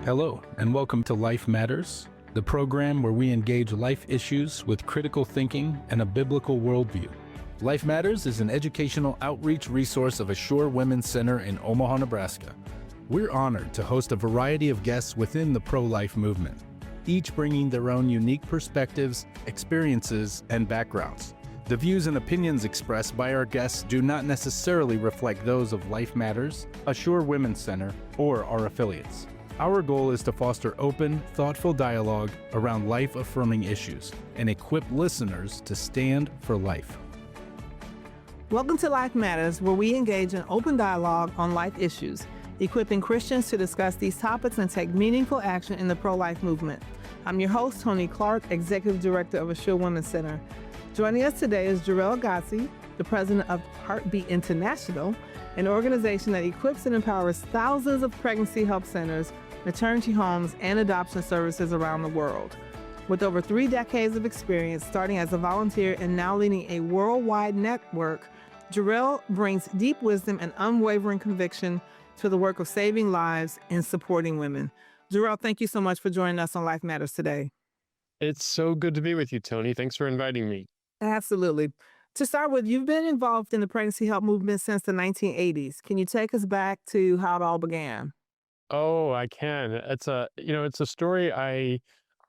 Hello, and welcome to Life Matters, the program where we engage life issues with critical thinking and a biblical worldview. Life Matters is an educational outreach resource of Assure Women's Center in Omaha, Nebraska. We're honored to host a variety of guests within the pro-life movement, each bringing their own unique perspectives, experiences, and backgrounds. The views and opinions expressed by our guests do not necessarily reflect those of Life Matters, Assure Women's Center, or our affiliates. Our goal is to foster open, thoughtful dialogue around life-affirming issues and equip listeners to stand for life. Welcome to Life Matters, where we engage in open dialogue on life issues, equipping Christians to discuss these topics and take meaningful action in the pro-life movement. I'm your host, Tony Clark, Executive Director of Assure Women's Center. Joining us today is Jor-El Godsey, the president of Heartbeat International, an organization that equips and empowers thousands of pregnancy health centers, maternity homes, and adoption services around the world. With over 3 decades of experience, starting as a volunteer and now leading a worldwide network, Jor-El brings deep wisdom and unwavering conviction to the work of saving lives and supporting women. Jor-El, thank you so much for joining us on Life Matters today. It's so good to be with you, Tony. Thanks for inviting me. Absolutely. To start with, you've been involved in the pregnancy health movement since the 1980s. Can you take us back to how it all began? Oh, I can. It's a story I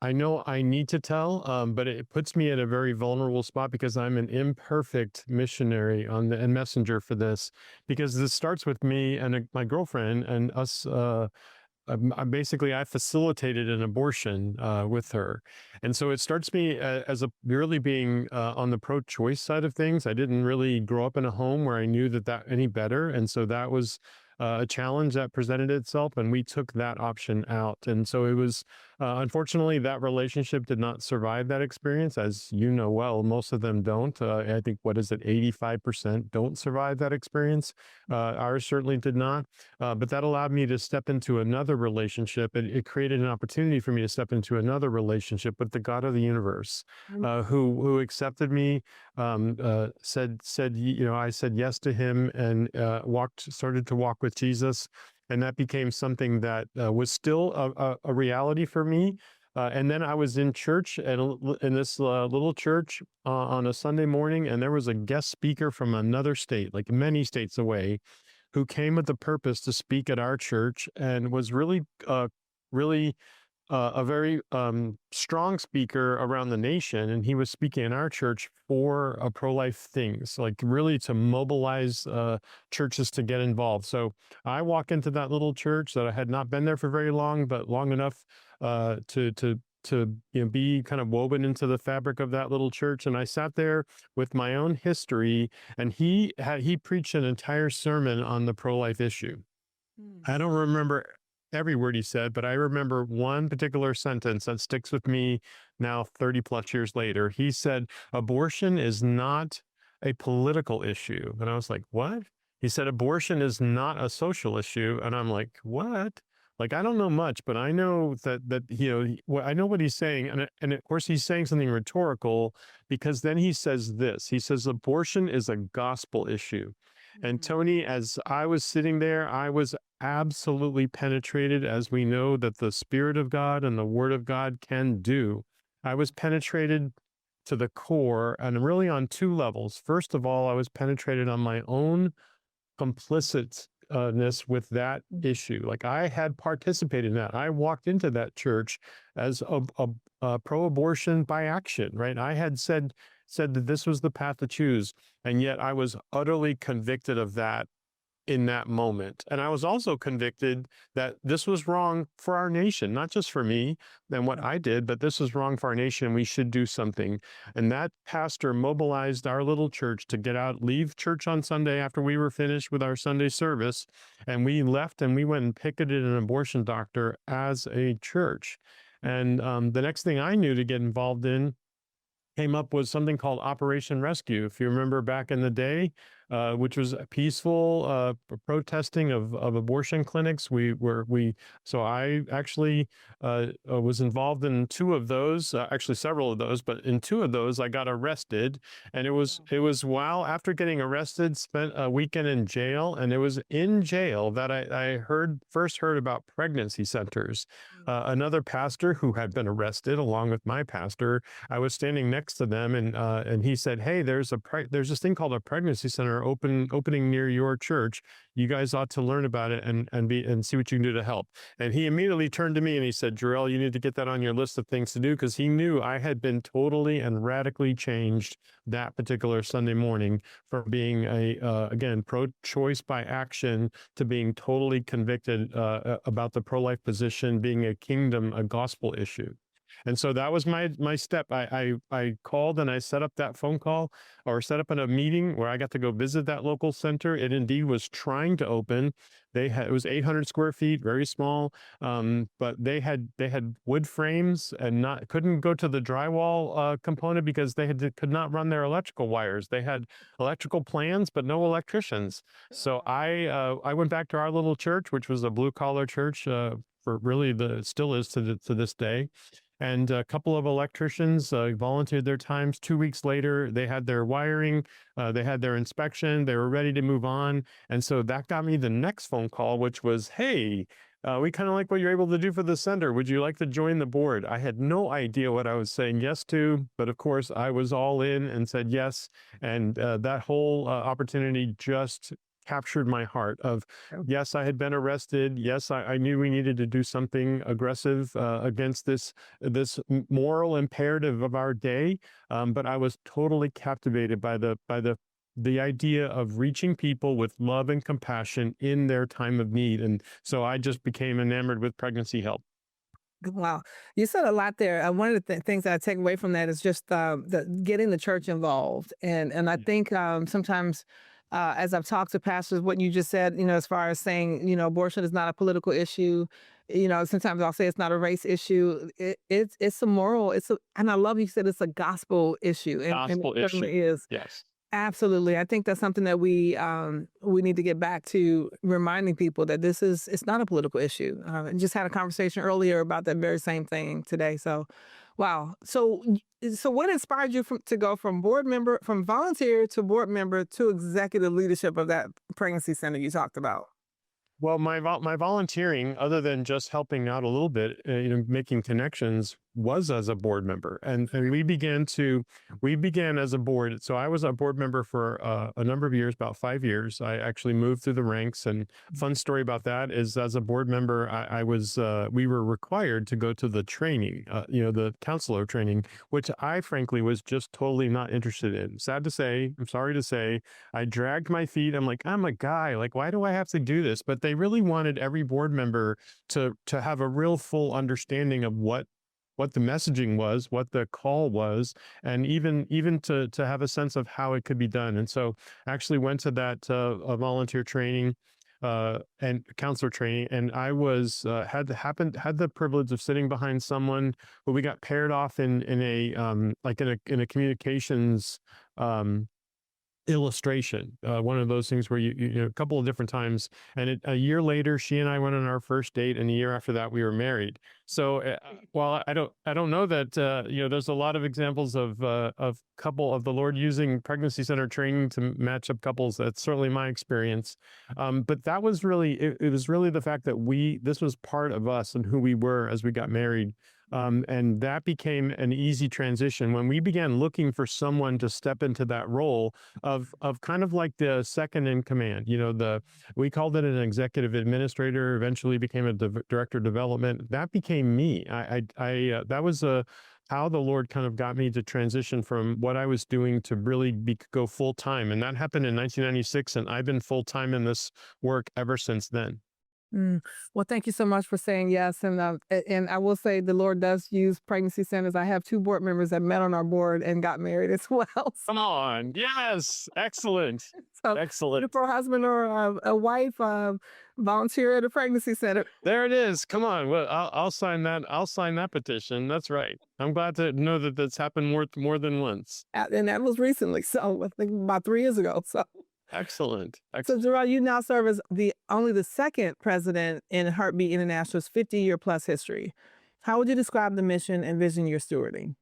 know I need to tell, but it puts me at a very vulnerable spot because I'm an imperfect missionary and messenger for this. Because this starts with me and my girlfriend and us. I facilitated an abortion with her. And so it starts me as really being on the pro-choice side of things. I didn't really grow up in a home where I knew that any better. And so that was a challenge that presented itself, and we took that option out. And so it was, unfortunately, that relationship did not survive that experience. As you know well, most of them don't. I think, 85% don't survive that experience. Ours certainly did not. But that allowed me to step into another relationship. It created an opportunity for me to step into another relationship with the God of the universe, who accepted me, I said yes to him, and started to walk with Jesus. And that became something that was still a reality for me. And then I was in church, in this little church on a Sunday morning, and there was a guest speaker from another state, like many states away, who came with the purpose to speak at our church, and was really a very strong speaker around the nation. And he was speaking in our church for pro-life things, like really to mobilize churches to get involved. So I walk into that little church that I had not been there for very long, but long enough to be kind of woven into the fabric of that little church. And I sat there with my own history, and he preached an entire sermon on the pro-life issue. I don't remember every word he said, but I remember one particular sentence that sticks with me now 30 plus years later. He said, abortion is not a political issue. And I was like, what? He said, abortion is not a social issue. And I'm like, what? Like, I don't know much, but I know that I know what he's saying. And of course, he's saying something rhetorical, because then he says this. He says, abortion is a gospel issue. And Tony, as I was sitting there, I was absolutely penetrated, as we know that the Spirit of God and the Word of God can do. I was penetrated to the core, and really on 2 levels. First of all, I was penetrated on my own complicitness with that issue. Like, I had participated in that. I walked into that church as a pro-abortion by action, right? I had said that this was the path to choose, and yet I was utterly convicted of that in that moment. And I was also convicted that this was wrong for our nation, not just for me and what I did, but this was wrong for our nation, and we should do something. And that pastor mobilized our little church to get out, leave church on Sunday after we were finished with our Sunday service, and we left and we went and picketed an abortion doctor as a church. And the next thing I knew to get involved in came up was something called Operation Rescue. If you remember back in the day, which was a peaceful protesting of abortion clinics. So I actually was involved in two of those, actually several of those, but in two of those I got arrested, and it was while after getting arrested, spent a weekend in jail, and it was in jail that I first heard about pregnancy centers. Another pastor who had been arrested along with my pastor, I was standing next to them, and he said, "Hey, there's this thing called a pregnancy center opening near your church. You guys ought to learn about it and see what you can do to help." And he immediately turned to me and he said, "Jor-El, you need to get that on your list of things to do," because he knew I had been totally and radically changed that particular Sunday morning from being again, pro-choice by action to being totally convicted about the pro-life position being a gospel issue. And so that was my step. I called and I set up that phone call, or set up in a meeting where I got to go visit that local center. It indeed was trying to open. It was 800 square feet, very small, but they had wood frames and couldn't go to the drywall component because they could not run their electrical wires. They had electrical plans, but no electricians. So I went back to our little church, which was a blue collar church for really still is to this day. And a couple of electricians volunteered their times. 2 weeks later, they had their wiring, they had their inspection, they were ready to move on. And so that got me the next phone call, which was, "Hey, we kind of like what you're able to do for the center. Would you like to join the board?" I had no idea what I was saying yes to, but of course I was all in and said yes. And that whole opportunity just captured my heart of, yes, I had been arrested. Yes, I knew we needed to do something aggressive against this moral imperative of our day. But I was totally captivated by the idea of reaching people with love and compassion in their time of need. And so I just became enamored with pregnancy help. Wow, you said a lot there. One of the things that I take away from that is just getting the church involved, and I think sometimes. As I've talked to pastors, what you just said, as far as saying, abortion is not a political issue. Sometimes I'll say it's not a race issue. It's a moral. And I love you said it's a gospel issue, and Gospel it issue. certainly is. Yes. Absolutely. I think that's something that we need to get back to, reminding people that it's not a political issue. I just had a conversation earlier about that very same thing today. So, wow. So what inspired you to go from volunteer to board member to executive leadership of that pregnancy center you talked about? Well, my volunteering, other than just helping out a little bit, making connections, was as a board member, and we began as a board. So I was a board member for a number of years, about 5 years. I actually moved through the ranks, and fun story about that is, as a board member, we were required to go to the training, the counselor training, which I frankly was just totally not interested in. I'm sorry to say, I dragged my feet. I'm like, I'm a guy, like, why do I have to do this? But they really wanted every board member to have a real full understanding of what the messaging was, what the call was, and even to have a sense of how it could be done. And so I actually went to that volunteer training and counselor training, and I was had the privilege of sitting behind someone who we got paired off in a communications illustration, one of those things where you a couple of different times, and a year later she and I went on our first date, and a year after that we were married. So while I don't know that there's a lot of examples of the Lord using pregnancy center training to match up couples. That's certainly my experience, but that was really it was really the fact that this was part of us and who we were as we got married. And that became an easy transition when we began looking for someone to step into that role of kind of like the second in command. We called it an executive administrator, eventually became a director of development. That became me. That was how the Lord kind of got me to transition from what I was doing to really go full time. And that happened in 1996. And I've been full time in this work ever since then. Well, thank you so much for saying yes. And I will say the Lord does use pregnancy centers. I have 2 board members that met on our board and got married as well. Come on. Yes. Excellent. So Excellent. for a husband or a wife, volunteer at a pregnancy center. There it is. Come on. Well, I'll sign that. I'll sign that petition. That's right. I'm glad to know that that's happened more than once. And that was recently. So I think about 3 years ago. So Excellent. So, Jor-El, you now serve as only the second president in Heartbeat International's 50-year plus history. How would you describe the mission and vision you're stewarding?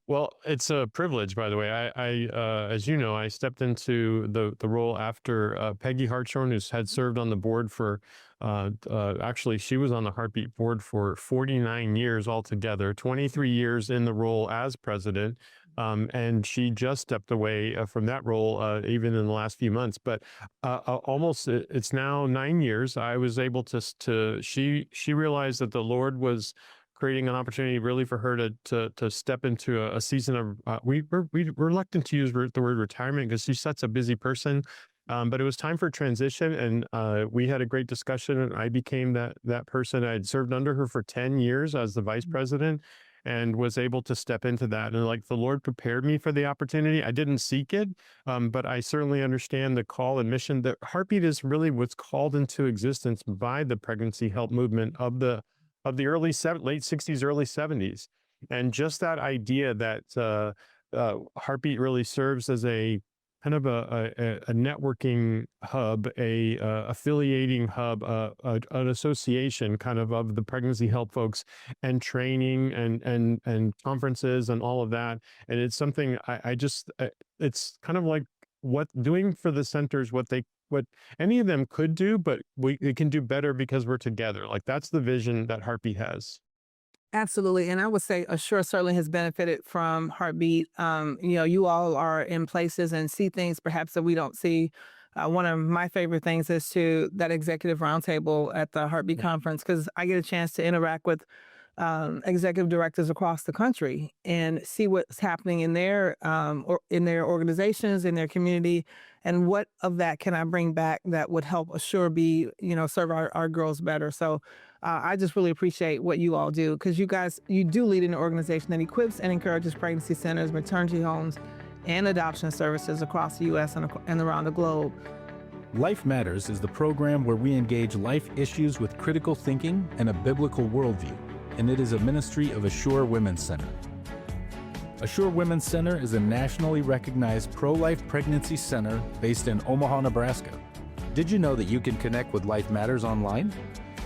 Well, it's a privilege, by the way. As you know, I stepped into the role after Peggy Hartshorn, who had served on the board for, actually, she was on the Heartbeat board for 49 years altogether, 23 years in the role as president. And she just stepped away from that role, even in the last few months. But it's now 9 years. I was able she realized that the Lord was creating an opportunity really for her to step into a season of we're reluctant to use the word retirement because she's such a busy person, but it was time for transition, and we had a great discussion, and I became that person. I had served under her for 10 years as the vice president and was able to step into that, and like the Lord prepared me for the opportunity. I didn't seek it, but I certainly understand the call and mission. That Heartbeat is really what's called into existence by the pregnancy help movement of the late 60s, early 70s. And just that idea that Heartbeat really serves as a kind of a networking hub, a affiliating hub, an association kind of the pregnancy help folks, and training and conferences and all of that. And it's something it's kind of like what doing for the centers, what any of them could do, but we can do better because we're together. Like that's the vision that Heartbeat has. Absolutely. And I would say Assure certainly has benefited from Heartbeat. You all are in places and see things perhaps that we don't see. One of my favorite things is to that executive roundtable at the Heartbeat conference, because I get a chance to interact with executive directors across the country and see what's happening in in their organizations, in their community, and what of that can I bring back that would help Assure serve our girls better. So I just really appreciate what you all do, because you do lead an organization that equips and encourages pregnancy centers, maternity homes, and adoption services across the U.S. and around the globe. Life Matters is the program where we engage life issues with critical thinking and a biblical worldview, and it is a ministry of Assure Women's Center. Assure Women's Center is a nationally recognized pro-life pregnancy center based in Omaha, Nebraska. Did you know that you can connect with Life Matters online?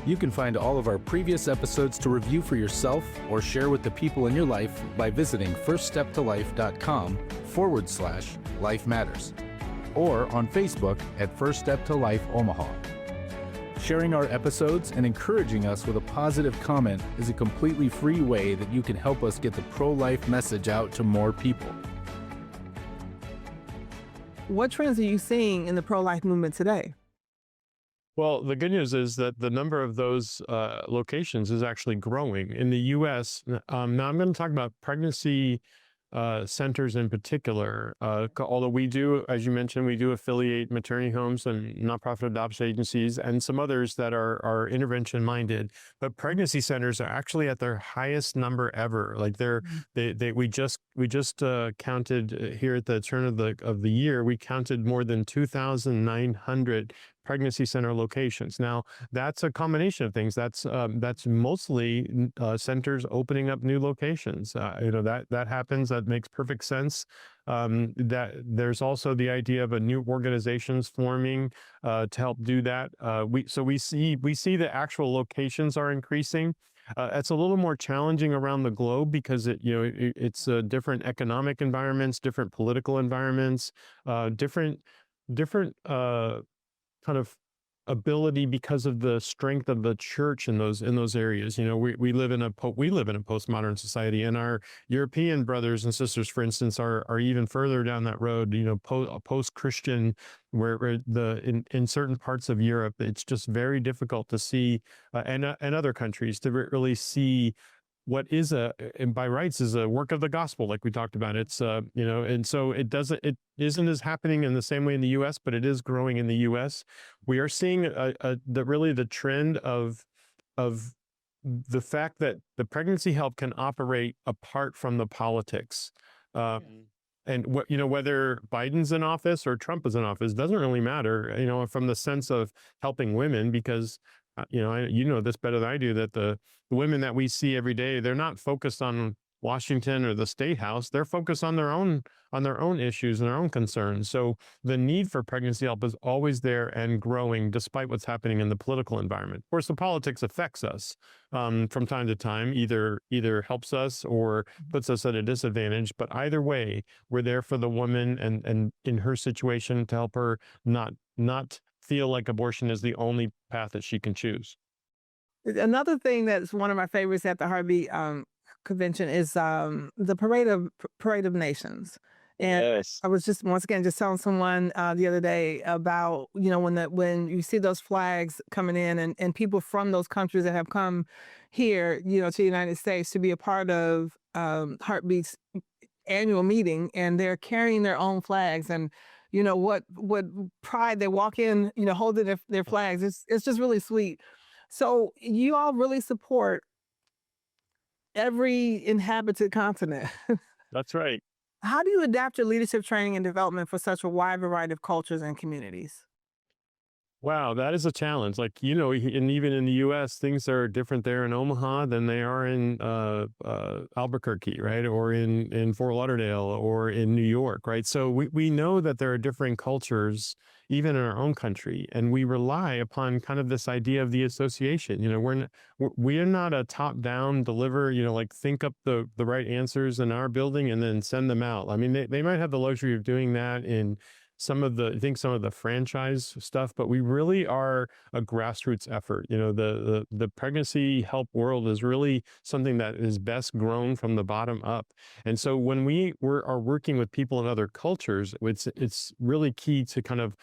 You can find all of our previous episodes to review for yourself or share with the people in your life by visiting firststeptolife.com/Life Matters, or on Facebook at First Step to Life Omaha. Sharing our episodes and encouraging us with a positive comment is a completely free way that you can help us get the pro-life message out to more people. What trends are you seeing in the pro-life movement today? Well, the good news is that the number of those locations is actually growing in the U.S. Now, I'm going to talk about pregnancy centers in particular. Although we do, as you mentioned, we do affiliate maternity homes and nonprofit adoption agencies and some others that are intervention minded. But pregnancy centers are actually at their highest number ever. Like we just counted here at the turn of the year. We counted more than 2,900 pregnancy center locations. Now, that's a combination of things. That's mostly centers opening up new locations. That happens. That makes perfect sense. That there's also the idea of a new organizations forming to help do that. We see the actual locations are increasing. It's a little more challenging around the globe because it's different economic environments, different political environments, different kind of ability because of the strength of the church in those areas. We live in a postmodern society, and our European brothers and sisters, for instance, are even further down that road. Post-Christian, where in certain parts of Europe, it's just very difficult to see, and other countries to really see what is and by rights is a work of the gospel, like we talked about. It's and so it isn't as happening in the same way in the U.S., but it is growing in the U.S. We are seeing the trend of the fact that the pregnancy help can operate apart from the politics. And whether Biden's in office or Trump is in office doesn't really matter, from the sense of helping women, because you know this better than I do, that the women that we see every day, they're not focused on Washington or the State House. They're focused on their own issues and their own concerns. So the need for pregnancy help is always there and growing despite what's happening in the political environment. Of course, the politics affects us from time to time, either helps us or puts us at a disadvantage. But either way, we're there for the woman and in her situation to help her not feel like abortion is the only path that she can choose. Another thing that's one of my favorites at the Heartbeat convention is the Parade of Nations. And Yes. I was just once again just telling someone the other day about when you see those flags coming in and people from those countries that have come here to the United States to be a part of Heartbeat's annual meeting, and they're carrying their own flags, and what pride they walk in holding their flags. It's just really sweet. So you all really support every inhabited continent. That's right. How do you adapt your leadership training and development for such a wide variety of cultures and communities? Wow, that is a challenge. Like, and even in the US, things are different there in Omaha than they are in Albuquerque, right? Or in Fort Lauderdale or in New York, right? So we know that there are different cultures, even in our own country, and we rely upon kind of this idea of the association. We're not a top-down deliver, like think up the right answers in our building and then send them out. I mean, they might have the luxury of doing that in some of the franchise stuff, but we really are a grassroots effort. The pregnancy help world is really something that is best grown from the bottom up. And so when we are working with people in other cultures, it's really key to kind of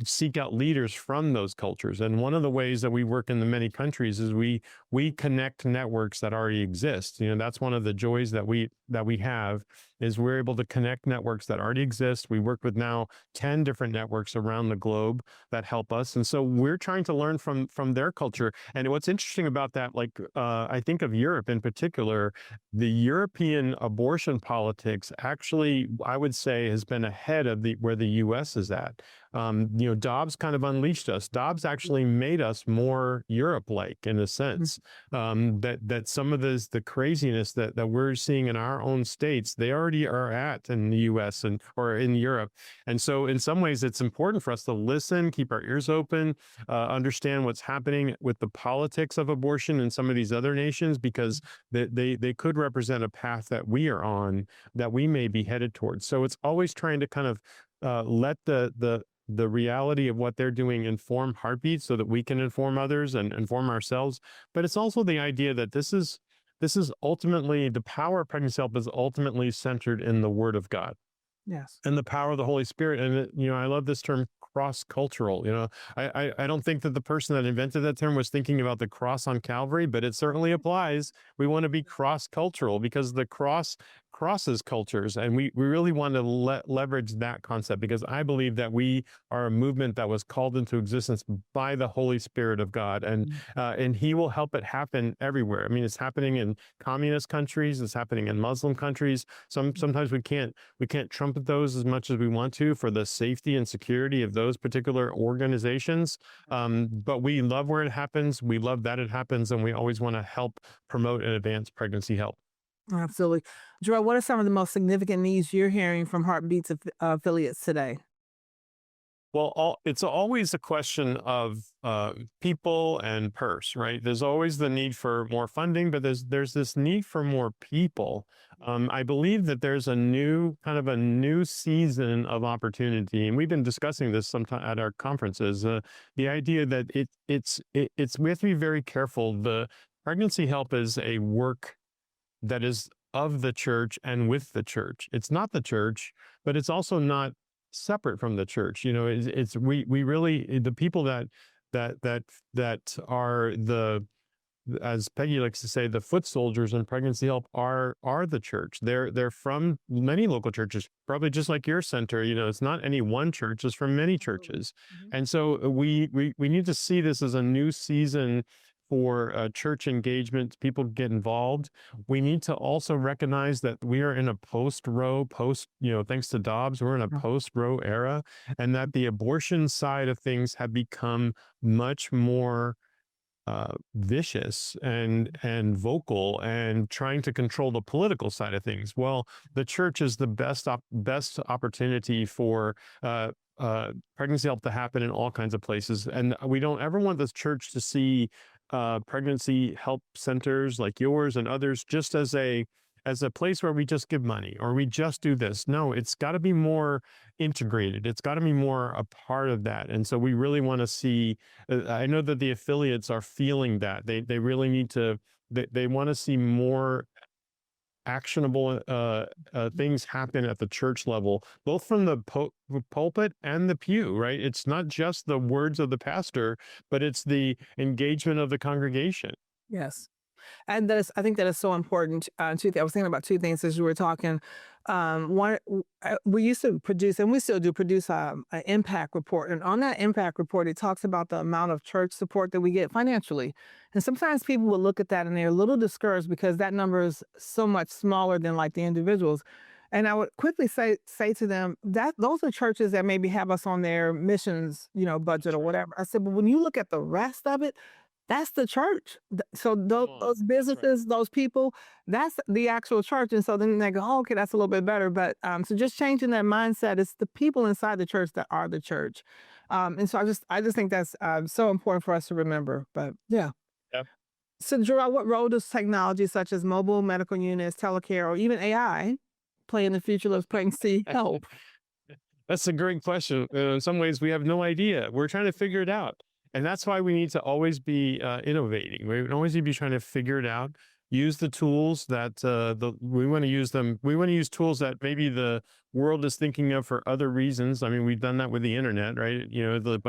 seek out leaders from those cultures. And one of the ways that we work in the many countries is we connect networks that already exist. That's one of the joys that we have, is we're able to connect networks that already exist. We work with now 10 different networks around the globe that help us. And so we're trying to learn from their culture. And what's interesting about that, I think of Europe in particular, the European abortion politics actually, I would say, has been ahead of where the US is at. Dobbs kind of unleashed us. Dobbs actually made us more Europe-like in a sense. That some of the craziness that we're seeing in our own states, they already are at in the US or in Europe. And so in some ways, it's important for us to listen, keep our ears open, understand what's happening with the politics of abortion in some of these other nations, because they could represent a path that we are on, that we may be headed towards. So it's always trying to kind of let the reality of what they're doing inform Heartbeat so that we can inform others and inform ourselves. But it's also the idea that this is ultimately, the power of pregnancy help is ultimately centered in the Word of God. Yes. And the power of the Holy Spirit. And, I love this term cross-cultural. I don't think that the person that invented that term was thinking about the cross on Calvary, but it certainly applies. We want to be cross-cultural because the cross crosses cultures. And we really want to leverage that concept, because I believe that we are a movement that was called into existence by the Holy Spirit of God. And he will help it happen everywhere. I mean, it's happening in communist countries. It's happening in Muslim countries. Sometimes we can't trumpet those as much as we want to for the safety and security of those particular organizations. But we love where it happens. We love that it happens. And we always want to help promote and advance pregnancy help. Absolutely. Jor-El, what are some of the most significant needs you're hearing from Heartbeat's affiliates today? Well, it's always a question of people and purse, right? There's always the need for more funding, but there's this need for more people. I believe that there's a new season of opportunity, and we've been discussing this sometime at our conferences. The idea that we have to be very careful. The pregnancy help is a work that is of the church and with the church. It's not the church, but it's also not separate from the church. We really, the people that are as Peggy likes to say, the foot soldiers in pregnancy help are the church. They're from many local churches, probably just like your center. It's not any one church, it's from many churches. And so we need to see this as a new season for church engagement, people get involved. We need to also recognize that we are in a post-Roe, thanks to Dobbs, we're in a post-Roe era, and that the abortion side of things have become much more vicious and vocal and trying to control the political side of things. Well, the church is the best opportunity for pregnancy help to happen in all kinds of places, and we don't ever want the church to see pregnancy help centers like yours and others just as a place where we just give money or we just do this. No, it's got to be more integrated. It's got to be more a part of that. And so we really want to see, I know that the affiliates are feeling that. They really need to, they want to see more actionable things happen at the church level, both from the pulpit and the pew, right? It's not just the words of the pastor, but it's the engagement of the congregation. Yes. And I think that is so important. I was thinking about two things as you were talking. One, we used to produce, and we still do produce, an impact report. And on that impact report, it talks about the amount of church support that we get financially. And sometimes people will look at that and they're a little discouraged because that number is so much smaller than like the individuals. And I would quickly say to them that those are churches that maybe have us on their missions, budget or whatever. I said, but when you look at the rest of it, that's the church. So those businesses, those people, that's the actual church. And so then they go, oh, okay, that's a little bit better. But so just changing that mindset, it's the people inside the church that are the church. And so I just think that's so important for us to remember. But yeah. Yep. So Jor-El, what role does technology such as mobile medical units, telecare, or even AI play in the future of pregnancy help? That's a great question. In some ways, we have no idea. We're trying to figure it out. And that's why we need to always be innovating. We always need to be trying to figure it out, use the tools that we want to use them. We want to use tools that maybe the world is thinking of for other reasons. I mean, we've done that with the internet, right? The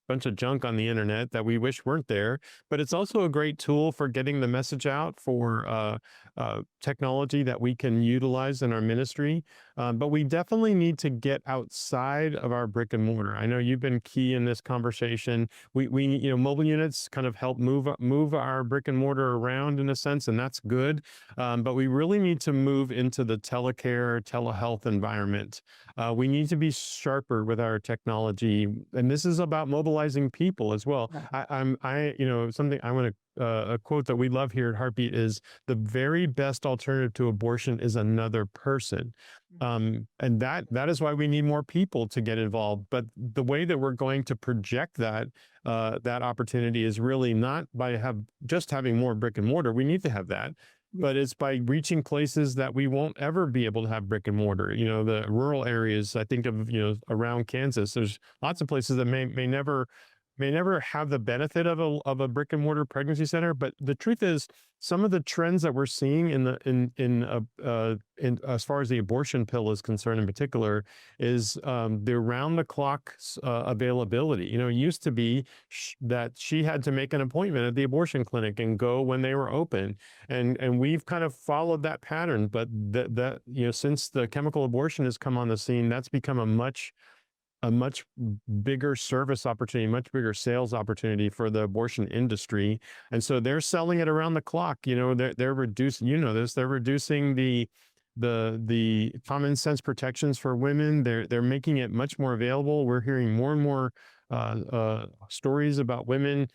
bunch of junk on the internet that we wish weren't there. But it's also a great tool for getting the message out, for technology that we can utilize in our ministry. But we definitely need to get outside of our brick and mortar. I know you've been key in this conversation. We mobile units kind of help move our brick and mortar around in a sense, and that's good. But we really need to move into the telecare, telehealth environment. We need to be sharper with our technology, and this is about mobilizing people as well. Something I want to a quote that we love here at Heartbeat is the very best alternative to abortion is another person. And that is why we need more people to get involved. But the way that we're going to project that opportunity is really not by just having more brick and mortar. We need to have that. But it's by reaching places that we won't ever be able to have brick and mortar. The rural areas, I think of, around Kansas, there's lots of places that may never have the benefit of a brick and mortar pregnancy center. But the truth is, some of the trends that we're seeing in as far as the abortion pill is concerned, in particular, is the around the clock availability. It used to be that she had to make an appointment at the abortion clinic and go when they were open, and we've kind of followed that pattern. But since the chemical abortion has come on the scene, that's become a much bigger service opportunity, much bigger sales opportunity for the abortion industry. And so they're selling it around the clock. They're reducing, they're reducing the common sense protections for women. They're making it much more available. We're hearing more and more stories about women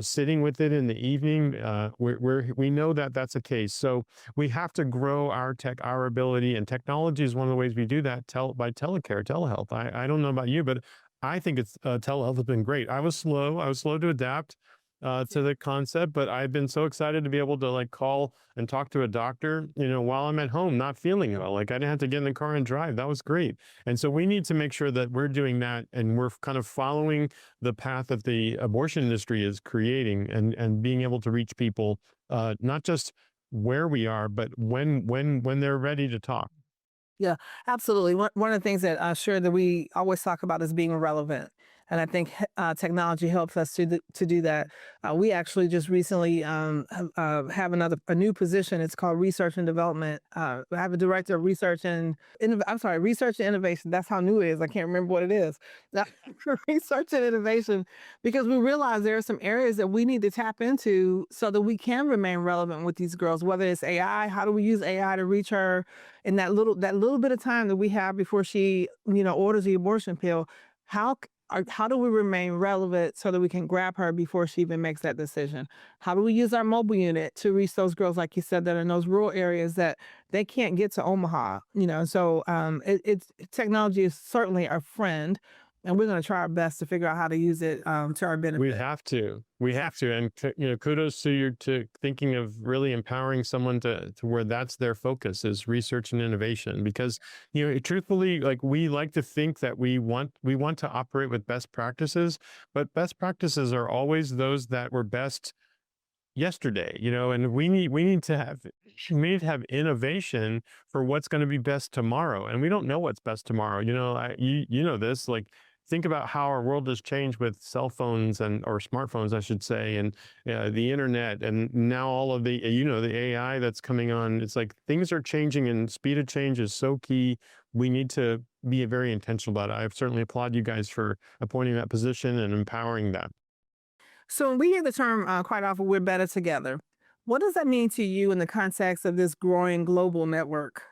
sitting with it in the evening. We know that that's the case. So we have to grow our ability, and technology is one of the ways we do that by telecare, telehealth. I don't know about you, but I think telehealth has been great. I was slow to adapt to the concept, but I've been so excited to be able to call and talk to a doctor, while I'm at home, not feeling well. I didn't have to get in the car and drive. That was great. And so we need to make sure that we're doing that, and we're kind of following the path that the abortion industry is creating, and being able to reach people, not just where we are, but when they're ready to talk. Yeah, absolutely. One of the things that sure that we always talk about is being relevant. And I think technology helps us to do that. We actually just recently have a new position. It's called research and development. I have a director of research and research and innovation. That's how new it is. I can't remember what it is. Research and innovation, because we realize there are some areas that we need to tap into so that we can remain relevant with these girls. Whether it's AI, how do we use AI to reach her in that little bit of time that we have before she orders the abortion pill? how do we remain relevant so that we can grab her before she even makes that decision? How do we use our mobile unit to reach those girls, like you said, that are in those rural areas that they can't get to Omaha? So technology is certainly our friend, and we're going to try our best to figure out how to use it to our benefit. We have to, and kudos to you to thinking of really empowering someone to where that's their focus is research and innovation. Because truthfully, like we like to think that we want to operate with best practices, but best practices are always those that were best yesterday. And we need to have innovation for what's going to be best tomorrow, and we don't know what's best tomorrow. You know this, like. Think about how our world has changed with cell phones or smartphones, I should say, and the internet, and now all of the AI that's coming on. It's like things are changing, and speed of change is so key. We need to be very intentional about it. I certainly applaud you guys for appointing that position and empowering that. So when we hear the term quite often, we're better together. What does that mean to you in the context of this growing global network?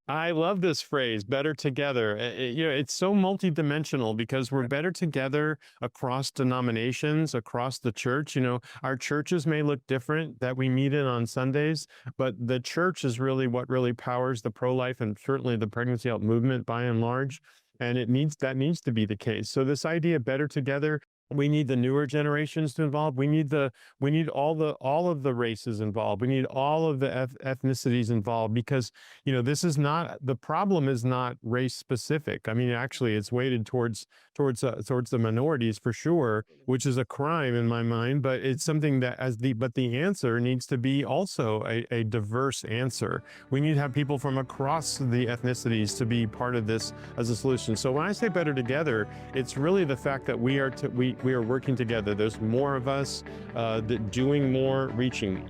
I love this phrase, better together. It's so multidimensional because we're better together across denominations, across the church. Our churches may look different that we meet in on Sundays, but the church is really what really powers the pro-life and certainly the pregnancy help movement by and large. And that needs to be the case. So this idea better together, we need the newer generations to involve. We need all of the races involved. We need all of the ethnicities involved, because the problem is not race specific. I mean, actually, it's weighted towards the minorities for sure, which is a crime in my mind. But it's something that but the answer needs to be also a diverse answer. We need to have people from across the ethnicities to be part of this as a solution. So when I say better together, it's really the fact that we are working together. There's more of us doing more, reaching more.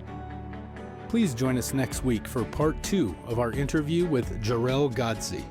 Please join us next week for part 2 of our interview with Jor-El Godsey.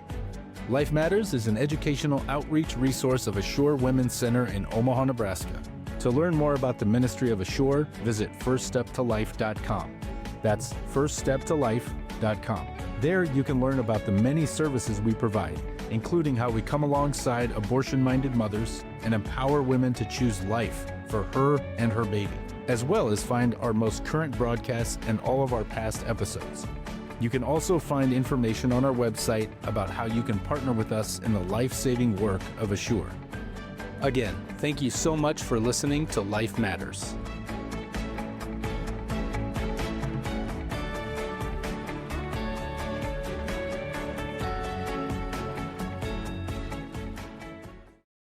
Life Matters is an educational outreach resource of Assure Women's Center in Omaha, Nebraska. To learn more about the ministry of Assure, visit firststeptolife.com. That's firststeptolife.com. There you can learn about the many services we provide, including how we come alongside abortion-minded mothers and empower women to choose life for her and her baby, as well as find our most current broadcasts and all of our past episodes. You can also find information on our website about how you can partner with us in the life-saving work of Assure. Again, thank you so much for listening to Life Matters.